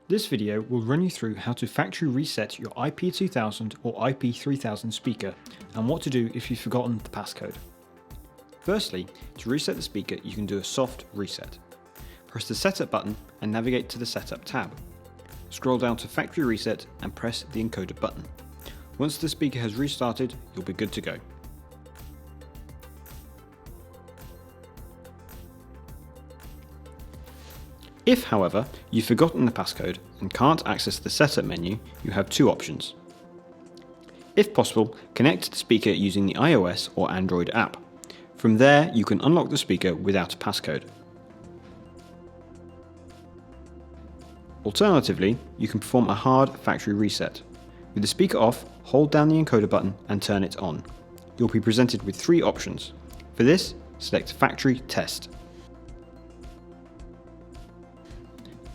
This video will run you through how to factory reset your IP2000 or IP3000 speaker and what to do if you've forgotten the passcode. Firstly, to reset the speaker you can do a soft reset. Press the Setup button and navigate to the Setup tab. Scroll down to Factory Reset and press the encoder button. Once the speaker has restarted, you'll be good to go. If, however, you've forgotten the passcode and can't access the setup menu, you have two options. If possible, connect the speaker using the iOS or Android app. From there, you can unlock the speaker without a passcode. Alternatively, you can perform a hard factory reset. With the speaker off, hold down the encoder button and turn it on. You'll be presented with three options. For this, select Factory Test.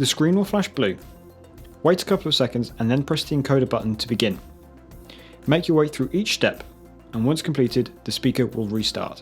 The screen will flash blue. Wait a couple of seconds and then press the encoder button to begin. Make your way through each step, and once completed, the speaker will restart.